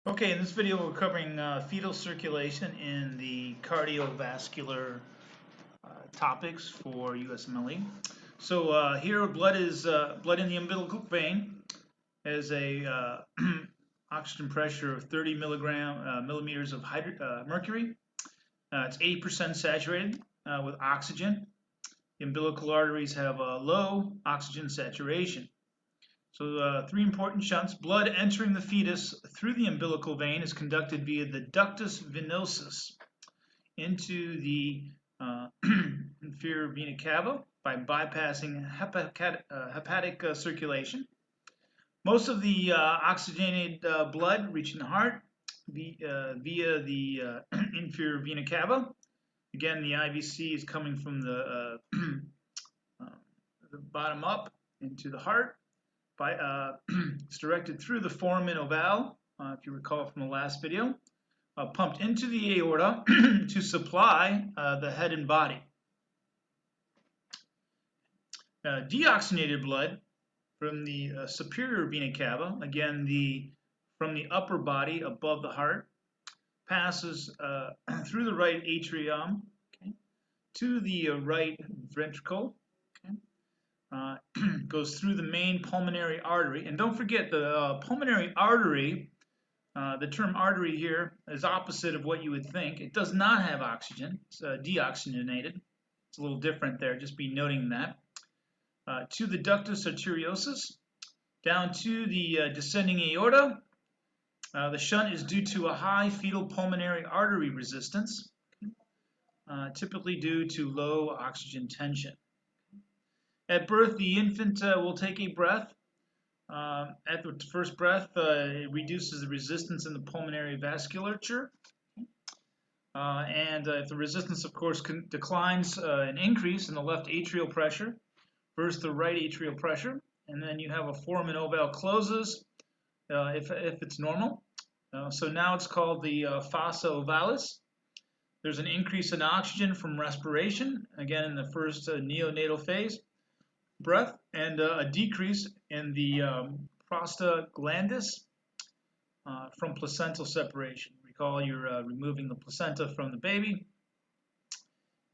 Okay, in this video we're covering fetal circulation in the cardiovascular topics for USMLE. So here blood is blood in the umbilical vein has a oxygen pressure of 30 millimeters of mercury. It's 80% saturated with oxygen. The umbilical arteries have a low oxygen saturation. So three important shunts. Blood entering the fetus through the umbilical vein is conducted via the ductus venosus into the inferior vena cava by bypassing hepatic circulation. Most of the oxygenated blood reaching the heart via the inferior vena cava. Again, the IVC is coming from the bottom up into the heart. It's directed through the foramen ovale, if you recall from the last video, pumped into the aorta to supply the head and body. Deoxygenated blood from the superior vena cava, again from the upper body above the heart, passes through the right atrium, okay, to the right ventricle. Goes through the main pulmonary artery. And don't forget the pulmonary artery, the term artery here is opposite of what you would think. It does not have oxygen. It's deoxygenated. It's a little different there, just be noting that. To the ductus arteriosus, down to the descending aorta. The shunt is due to a high fetal pulmonary artery resistance, typically due to low oxygen tension. At birth, the infant will take a breath. At the first breath, it reduces the resistance in the pulmonary vasculature. And if the resistance, of course, declines, an increase in the left atrial pressure versus the right atrial pressure. And then you have a foramen ovale closes if it's normal. So now it's called the fossa ovalis. There's an increase in oxygen from respiration, again in the first neonatal phase. Breath, and a decrease in the prostaglandins from placental separation. Recall you're removing the placenta from the baby.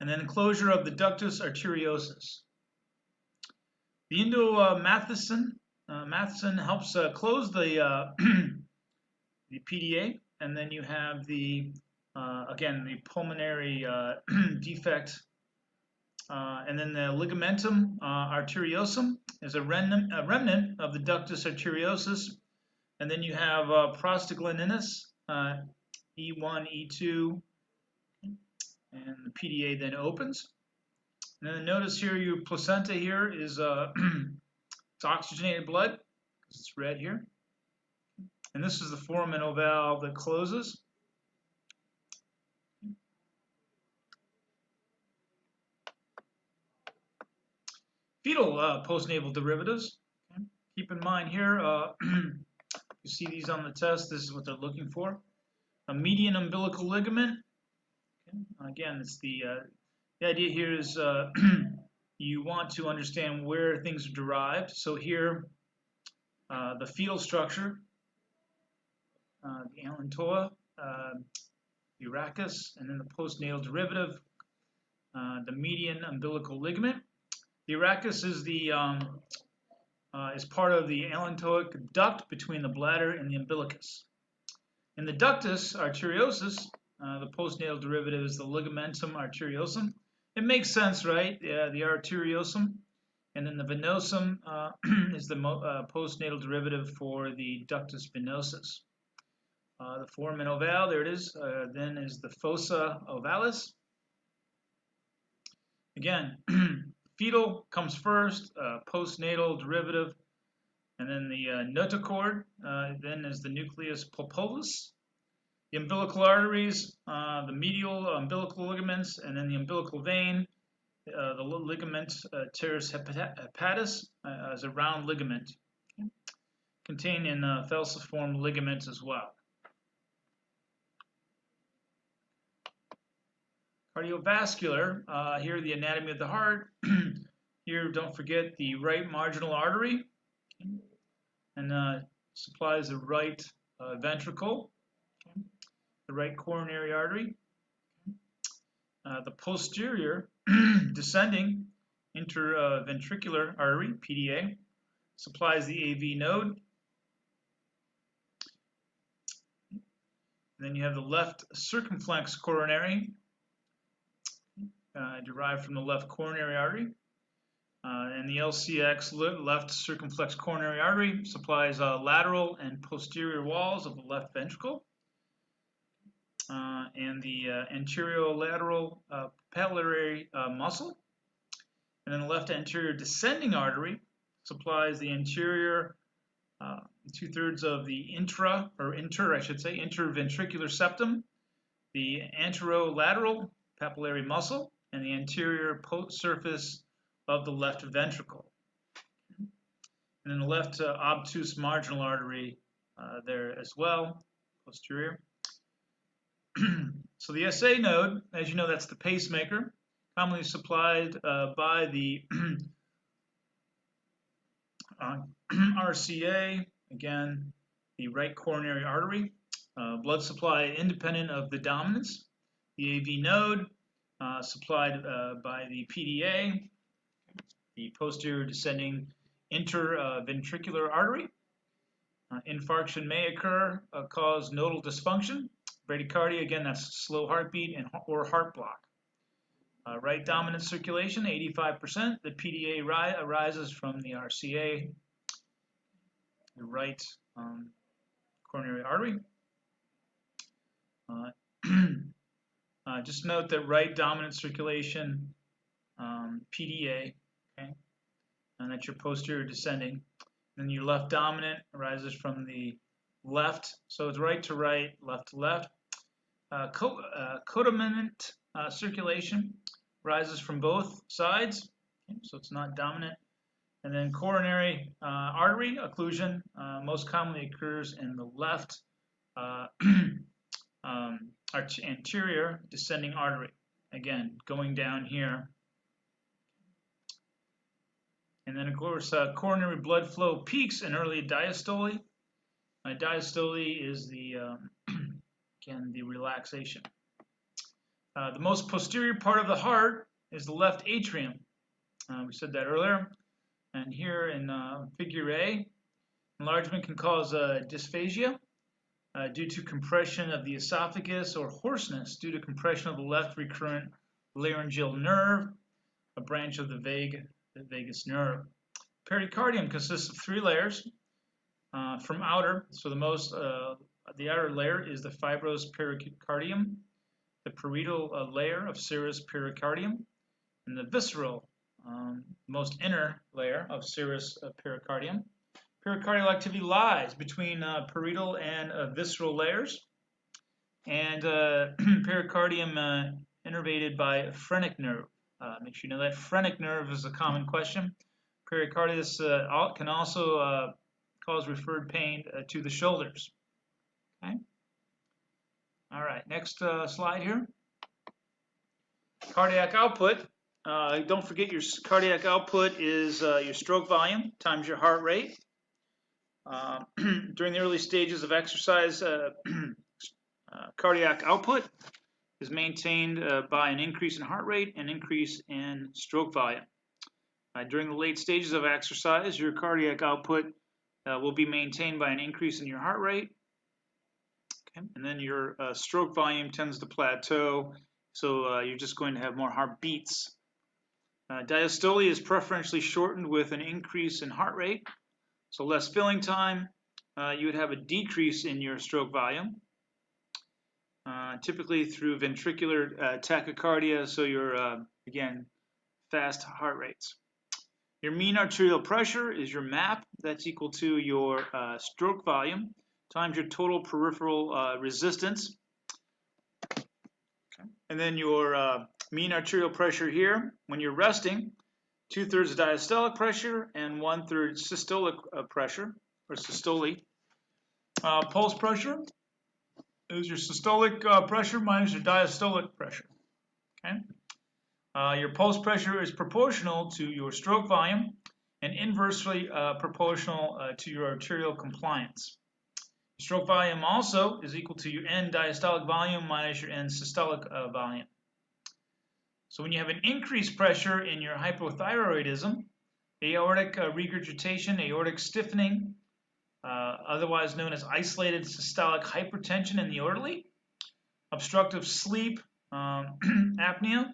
And then closure of the ductus arteriosus. The indomethacin helps close the the PDA, and then you have the again the pulmonary defect. And then the ligamentum arteriosum is a remnant of the ductus arteriosus. And then you have prostaglandins, E1, E2, and the PDA then opens. And then notice here your placenta here is it's oxygenated blood, because it's red here. And this is the foramen ovale that closes. Fetal postnatal derivatives. Okay. Keep in mind here, you see these on the test, this is what they're looking for. A median umbilical ligament. Okay. Again, it's the idea here is you want to understand where things are derived. So here, the fetal structure, the allantoa, urachus, and then the postnatal derivative, the median umbilical ligament. The urachus is is part of the allantoic duct between the bladder and the umbilicus. In the ductus arteriosus, the postnatal derivative is the ligamentum arteriosum. It makes sense, right? The arteriosum, and then the venosum is the postnatal derivative for the ductus venosus. The foramen ovale, there it is. Then is the fossa ovalis. Again. Fetal comes first, postnatal derivative, and then the notochord, then is the nucleus pulposus, the umbilical arteries, the medial umbilical ligaments, and then the umbilical vein, the ligament teres hepatis is a round ligament, okay, contained in falciform ligaments as well. Cardiovascular, here the anatomy of the heart. Here, don't forget the right marginal artery, okay, and supplies the right ventricle. Okay. The right coronary artery. The posterior descending interventricular artery, PDA, supplies the AV node. And then you have the left circumflex coronary, derived from the left coronary artery. And the LCX, left circumflex coronary artery, supplies lateral and posterior walls of the left ventricle. And the anterolateral papillary muscle. And then the left anterior descending artery supplies the anterior 2/3 of the interventricular septum, the anterolateral papillary muscle, and the anterior surface of the left ventricle. And then the left obtuse marginal artery there as well, posterior. So the SA node, as you know, that's the pacemaker, commonly supplied by the RCA, again, the right coronary artery, blood supply independent of the dominance. The AV node, supplied by the PDA, the posterior descending interventricular artery. Infarction may occur, cause nodal dysfunction. Bradycardia, again, that's slow heartbeat or heart block. Right dominant circulation, 85%. The PDA arises from the RCA, the right coronary artery. Just note that right dominant circulation, PDA, okay, and that's your posterior descending. And your left dominant arises from the left, so it's right to right, left to left. Codominant circulation rises from both sides, okay, so it's not dominant. And then coronary artery occlusion most commonly occurs in the left anterior descending artery, again, going down here. And then, of course, coronary blood flow peaks in early diastole. Diastole is the, again, the relaxation. The most posterior part of the heart is the left atrium. We said that earlier. And here in figure A, enlargement can cause dysphagia due to compression of the esophagus, or hoarseness due to compression of the left recurrent laryngeal nerve, a branch of the vagus nerve. Pericardium consists of 3 layers from outer. So the outer layer is the fibrous pericardium, the parietal layer of serous pericardium, and the visceral, most inner layer of serous pericardium. Pericardial activity lies between parietal and visceral layers, and pericardium innervated by phrenic nerve. Make sure you know that phrenic nerve is a common question. Pericarditis can also cause referred pain to the shoulders. Okay. All right, next slide here. Cardiac output. Don't forget your cardiac output is your stroke volume times your heart rate. During the early stages of exercise, cardiac output is maintained by an increase in heart rate and increase in stroke volume. During the late stages of exercise, your cardiac output will be maintained by an increase in your heart rate. Okay. And then your stroke volume tends to plateau, so you're just going to have more heartbeats. Diastole is preferentially shortened with an increase in heart rate, so less filling time. You would have a decrease in your stroke volume, typically through ventricular tachycardia, so your, again, fast heart rates. Your mean arterial pressure is your MAP. That's equal to your stroke volume times your total peripheral resistance. Okay. And then your mean arterial pressure here, when you're resting, 2/3 diastolic pressure and 1/3 systolic pressure, or systole. Pulse pressure is your systolic pressure minus your diastolic pressure. Okay. Your pulse pressure is proportional to your stroke volume and inversely proportional to your arterial compliance. Stroke volume also is equal to your end diastolic volume minus your end systolic volume. So when you have an increased pressure in your hypothyroidism, aortic regurgitation, aortic stiffening, otherwise known as isolated systolic hypertension in the orderly, obstructive sleep apnea,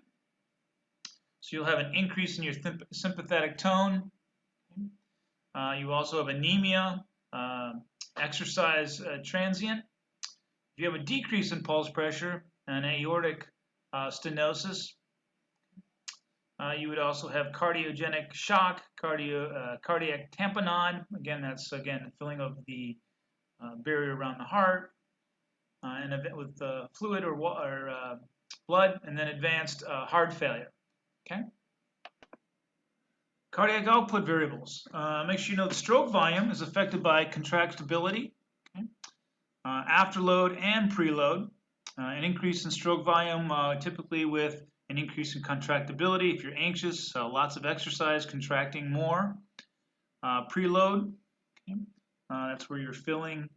so you'll have an increase in your sympathetic tone. You also have anemia, exercise transient. If you have a decrease in pulse pressure and aortic stenosis, you would also have cardiogenic shock, cardiac tamponade. Again, that's filling of the barrier around the heart, and with fluid or blood, and then advanced heart failure. Okay. Cardiac output variables. Make sure you know the stroke volume is affected by contractibility, okay? Afterload and preload. An increase in stroke volume typically with an increase in contractibility. If you're anxious, lots of exercise, contracting more. Preload, okay? That's where you're filling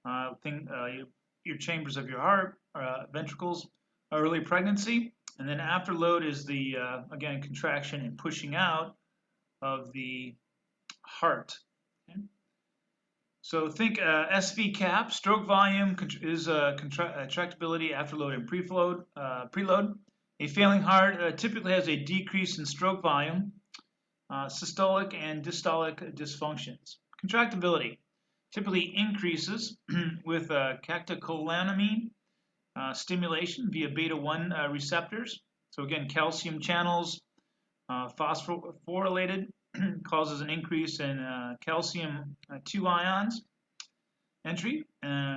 your chambers of your heart, ventricles, early pregnancy. And then afterload is the, again, contraction and pushing out of the heart. Okay? So think SV cap, stroke volume is contractibility, afterload, and preload. A failing heart typically has a decrease in stroke volume, systolic and diastolic dysfunctions. Contractibility typically increases with catecholamine stimulation via beta-1 receptors. So again, calcium channels, phosphorylated causes an increase in calcium 2 ions entry,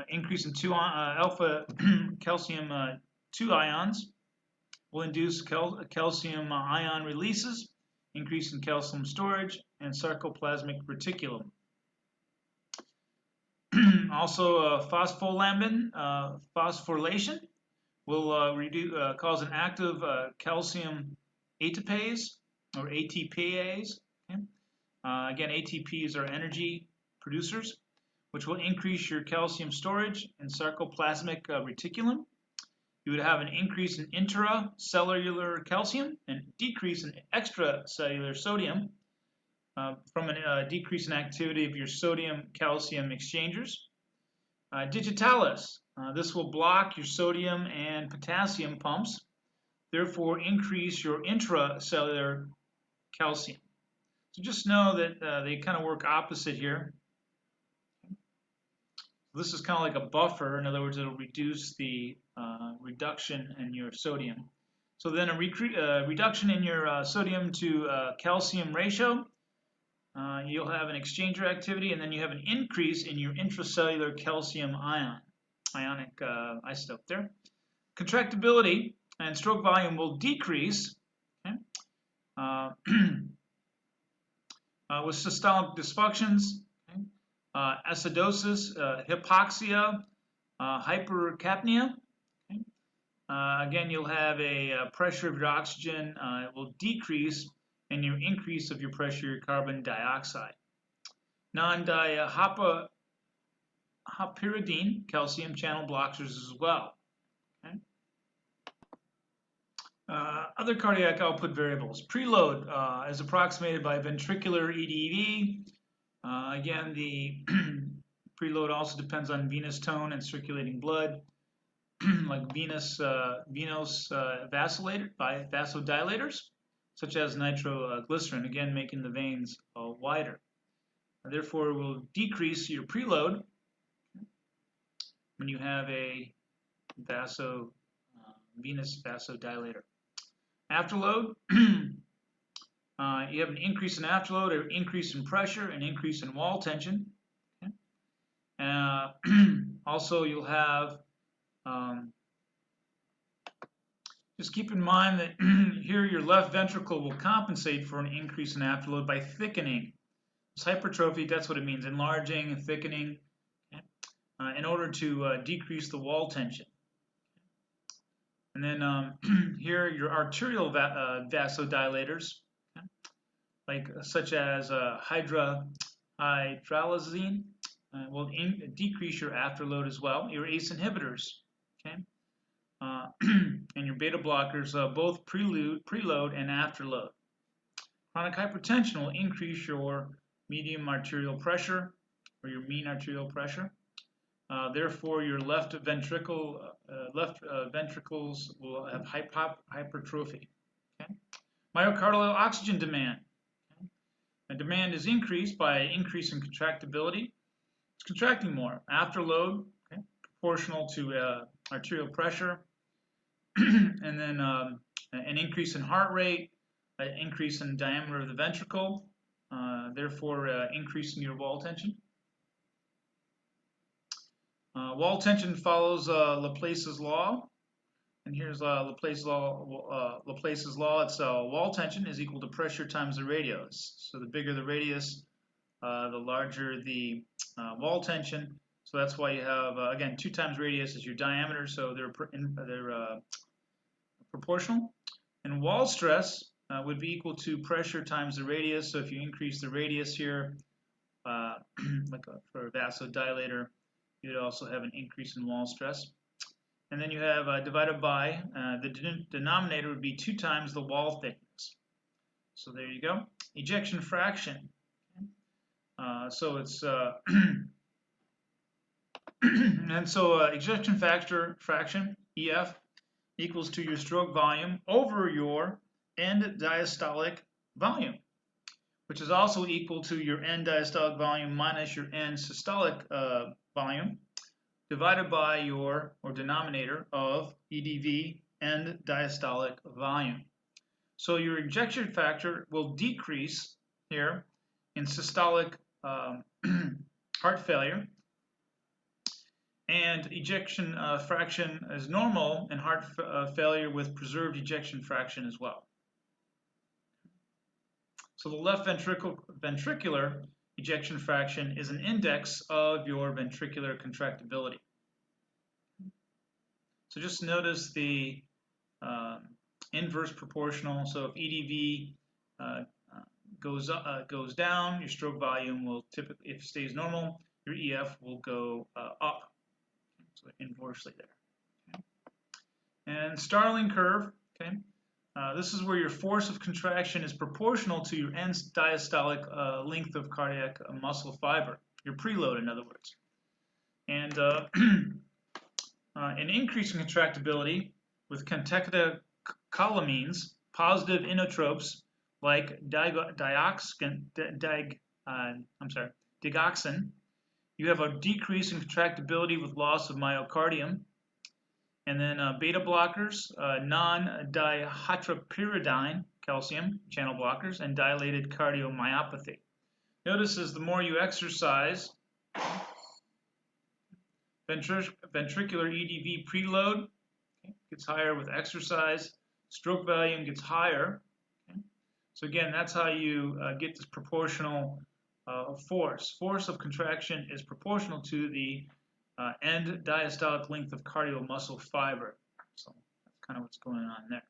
increase in alpha calcium 2 ions will induce calcium ion releases, increase in calcium storage, and sarcoplasmic reticulum. Also, phospholamban phosphorylation will cause an active calcium ATPase or ATPase. Okay? Again, ATPs are energy producers, which will increase your calcium storage and sarcoplasmic reticulum. You would have an increase in intracellular calcium and decrease in extracellular sodium from a decrease in activity of your sodium-calcium exchangers. Digitalis, this will block your sodium and potassium pumps, therefore increase your intracellular calcium. So just know that they kind of work opposite here. This is kind of like a buffer. In other words, it'll reduce the reduction in your sodium. So then a reduction in your sodium to calcium ratio, you'll have an exchanger activity, and then you have an increase in your intracellular calcium ionic isotope there. Contractibility and stroke volume will decrease, okay? With systolic dysfunctions, okay? Acidosis, hypoxia, hypercapnia. Okay? Again, you'll have a pressure of your oxygen. It will decrease, and your increase of your pressure of carbon dioxide. Non-dihapyridine calcium channel blockers as well. Okay? Other cardiac output variables. Preload is approximated by ventricular EDV. Again, the preload also depends on venous tone and circulating blood, like venous vasodilators, such as nitroglycerin, again making the veins wider. Therefore, it will decrease your preload when you have a venous vasodilator. Afterload, you have an increase in afterload, an increase in pressure, an increase in wall tension. Okay? Also, you'll have, just keep in mind that here your left ventricle will compensate for an increase in afterload by thickening. It's hypertrophy, that's what it means, enlarging and thickening, okay? In order to decrease the wall tension. And then here your arterial vasodilators, okay? Such as hydralazine, will decrease your afterload as well. Your ACE inhibitors, okay, and your beta blockers, both preload and afterload. Chronic hypertension will increase your medium arterial pressure, or your mean arterial pressure. Therefore, your left ventricles will have hypertrophy. Okay? Myocardial oxygen demand. Okay? And demand is increased by increase in contractibility. It's contracting more. Afterload, okay, proportional to arterial pressure, and then an increase in heart rate, an increase in diameter of the ventricle, therefore increasing your wall tension. Wall tension follows Laplace's law, and here's Laplace's law. It's wall tension is equal to pressure times the radius. So the bigger the radius, the larger the wall tension. So that's why you have again 2 times radius is your diameter. So they're proportional. And wall stress would be equal to pressure times the radius. So if you increase the radius here, for a vasodilator, you'd also have an increase in wall stress. And then you have divided by, the denominator would be 2 times the wall thickness. So there you go. Ejection fraction. So it's, and so ejection fraction, EF, equals to your stroke volume over your end diastolic volume, which is also equal to your end diastolic volume minus your end systolic volume, divided by your, or denominator of EDV, end diastolic volume. So your ejection factor will decrease here in systolic heart failure, and ejection fraction is normal in heart failure with preserved ejection fraction as well. So the left ventricular ejection fraction is an index of your ventricular contractibility. So just notice the inverse proportional. So if EDV goes down, your stroke volume will typically, if it stays normal, your EF will go up. So inversely there. Okay. And Starling curve. Okay. This is where your force of contraction is proportional to your end diastolic length of cardiac muscle fiber, your preload, in other words. And an increase in contractibility with catecholamines, positive inotropes like digoxin, you have a decrease in contractibility with loss of myocardium. And then beta blockers, non-dihydropyridine calcium channel blockers, and dilated cardiomyopathy. Notice as the more you exercise, ventricular EDV preload gets higher with exercise, stroke volume gets higher. Okay. So again, that's how you get this proportional force. Force of contraction is proportional to the end diastolic length of cardiac muscle fiber. So that's kind of what's going on there.